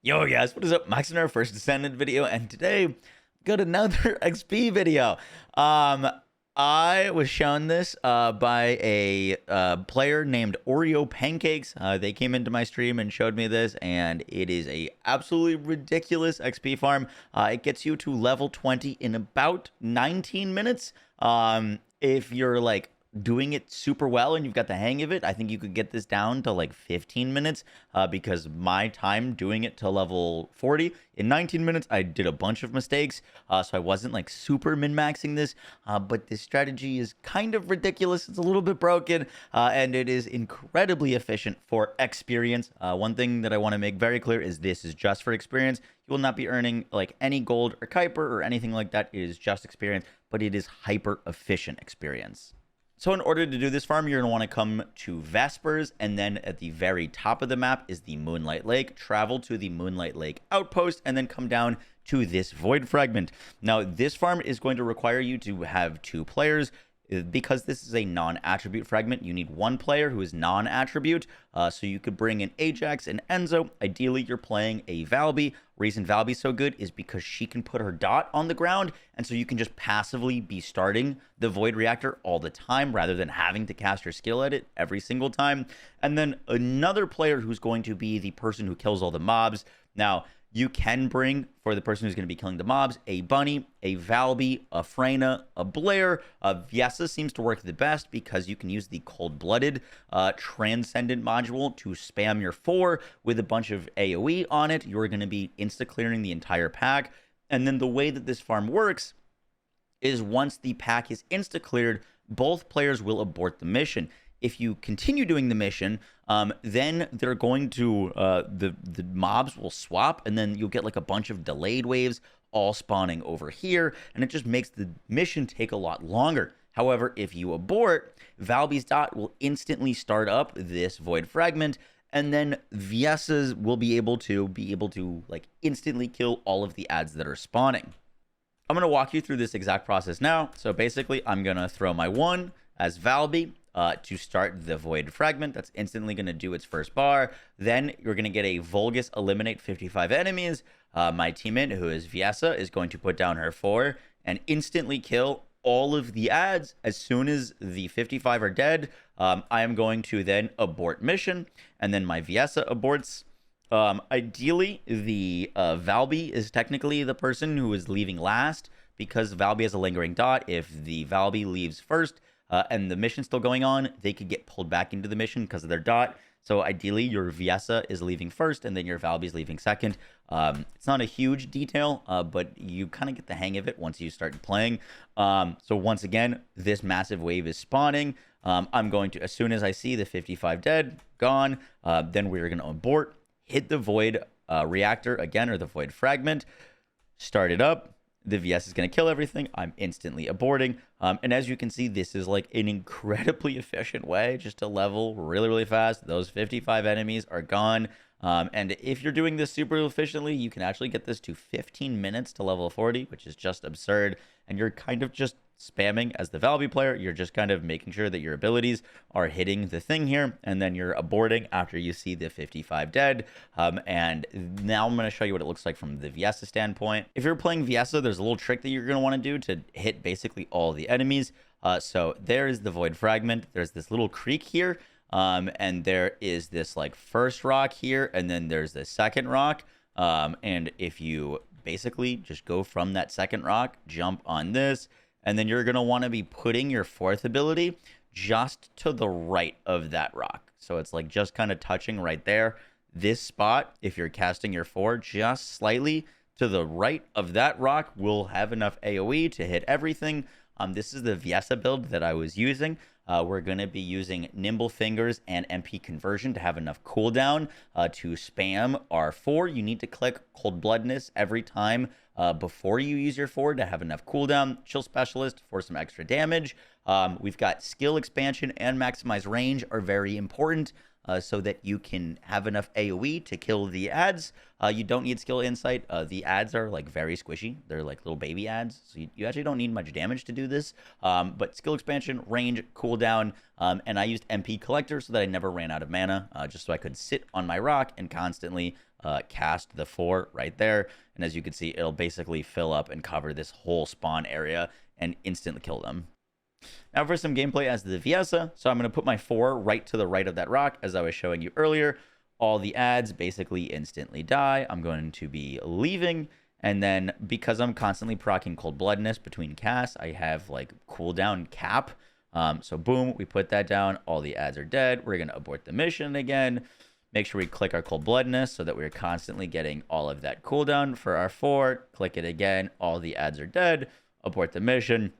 Yo guys, what is up? Max in our first Descendant video, and today got another XP video. I was shown this by a player named Oreo Pancakes. They came into my stream and showed me this, and it is a absolutely ridiculous XP farm. It gets you to level 20 in about 19 minutes. If you're like doing it super well and you've got the hang of it, I think you could get this down to like 15 minutes because my time doing it to level 40 in 19 minutes, I did a bunch of mistakes, so I wasn't like super min-maxing this, but this strategy is kind of ridiculous. It's a little bit broken, and it is incredibly efficient for experience. One thing that I want to make very clear is this is just for experience. You will not be earning like any gold or Kuiper or anything like that. It is just experience, but it is hyper efficient experience. So in order to do this farm, you're going to want to come to Vespers, and then at the very top of the map is the Moonlight Lake. Travel to the Moonlight Lake outpost, and then come down to this Void Fragment. Now, this farm is going to require you to have 2 players. Because this is a non-attribute fragment, you need 1 player who is non-attribute. So you could bring in Ajax and Enzo. Ideally, you're playing a Valby. Reason Valby's so good is because she can put her dot on the ground, and so you can just passively be starting the Void Reactor all the time rather than having to cast your skill at it every single time. And then another player who's going to be the person who kills all the mobs. Now, you can bring, for the person who's going to be killing the mobs, a Bunny, a Valby, a Freyna, a Blair. Viessa seems to work the best because you can use the Cold-Blooded Transcendent module to spam your 4 with a bunch of AoE on it. You're going to be insta-clearing the entire pack. And then the way that this farm works is once the pack is insta-cleared, both players will abort the mission. If you continue doing the mission, then they're going to, the mobs will swap, and then you'll get like a bunch of delayed waves all spawning over here, and it just makes the mission take a lot longer. However, if you abort, Valby's dot will instantly start up this Void Fragment, and then Viessa's will be able to like instantly kill all of the adds that are spawning. I'm going to walk you through this exact process now. So basically, I'm going to throw my 1 as Valby, to start the Void Fragment. That's instantly going to do its first bar. Then you're going to get a Vulgus eliminate 55 enemies. My teammate, who is Viessa, is going to put down her 4 and instantly kill all of the adds. As soon as the 55 are dead, I am going to then abort mission, and then my Viessa aborts. Ideally, the Valby is technically the person who is leaving last because Valby has a lingering dot. If the Valby leaves first, and the mission's still going on, they could get pulled back into the mission because of their dot. So ideally, your Viessa is leaving first, and then your Valby's leaving second. It's not a huge detail, but you kind of get the hang of it once you start playing. So once again, this massive wave is spawning. I'm going to, as soon as I see the 55 dead, gone, then we're going to abort, hit the Void Reactor again, or the Void Fragment, start it up. The Viessa is going to kill everything. I'm instantly aborting. And as you can see, this is like an incredibly efficient way just to level really, really fast. Those 55 enemies are gone. And if you're doing this super efficiently, you can actually get this to 15 minutes to level 40, which is just absurd. And you're kind of just spamming as the Valby player. You're just kind of making sure that your abilities are hitting the thing here, and then you're aborting after you see the 55 dead. And now I'm going to show you what it looks like from the Viessa standpoint. If you're playing Viessa, there's a little trick that you're going to want to do to hit basically all the enemies. So there is the Void Fragment. There's this little creek here, and there is this like first rock here, and then there's the second rock. And if you basically just go from that second rock, jump on this, and then you're going to want to be putting your 4th ability just to the right of that rock. So it's like just kind of touching right there. This spot, if you're casting your 4, just slightly to the right of that rock will have enough AoE to hit everything. This is the Viessa build that I was using. We're going to be using Nimble Fingers and MP Conversion to have enough cooldown to spam our 4. You need to click Cold Bloodedness every time before you use your 4 to have enough cooldown. Chill Specialist for some extra damage. We've got Skill Expansion and Maximize Range are very important. so that you can have enough AoE to kill the ads. You don't need skill insight. The ads are like very squishy. They're like little baby ads, so you actually don't need much damage to do this. But skill expansion, range, cooldown, and I used MP collector so that I never ran out of mana, just so I could sit on my rock and constantly cast the 4 right there. And as you can see, it'll basically fill up and cover this whole spawn area and instantly kill them. Now for some gameplay as the Viessa. So I'm going to put my 4 right to the right of that rock, as I was showing you earlier. All the ads basically instantly die. I'm going to be leaving. And then because I'm constantly proccing cold bloodedness between casts, I have like cooldown cap. So boom, we put that down. All the ads are dead. We're going to abort the mission again. Make sure we click our cold bloodedness so that we're constantly getting all of that cooldown for our 4. Click it again. All the ads are dead. Abort the mission.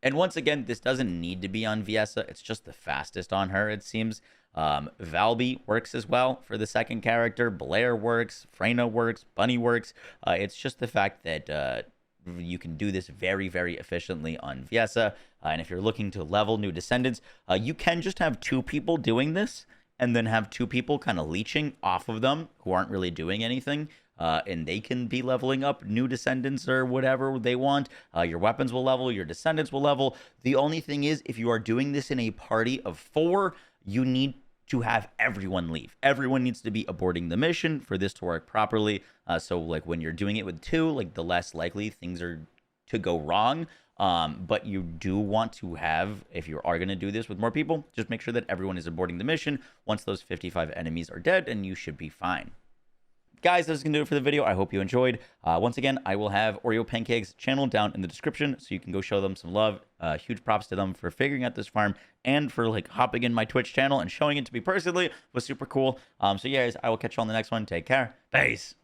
And once again, this doesn't need to be on Viessa. It's just the fastest on her, it seems. Valby works as well for the second character. Blair works. Freyna works. Bunny works. It's just the fact that you can do this very, very efficiently on Viessa. And if you're looking to level new Descendants, you can just have 2 people doing this and then have 2 people kind of leeching off of them who aren't really doing anything. And they can be leveling up new Descendants or whatever they want. Your weapons will level, your Descendants will level. The only thing is, if you are doing this in a party of 4, you need to have everyone leave. Everyone needs to be aborting the mission for this to work properly. So like when you're doing it with 2, like the less likely things are to go wrong. But you do want to have, if you are going to do this with more people, just make sure that everyone is aborting the mission once those 55 enemies are dead, and you should be fine. Guys, this is going to do it for the video. I hope you enjoyed. Once again, I will have Oreo Pancakes channel down in the description, so you can go show them some love. Huge props to them for figuring out this farm and for like hopping in my Twitch channel and showing it to me personally. It was super cool. So yeah, guys, I will catch you on the next one. Take care. Peace.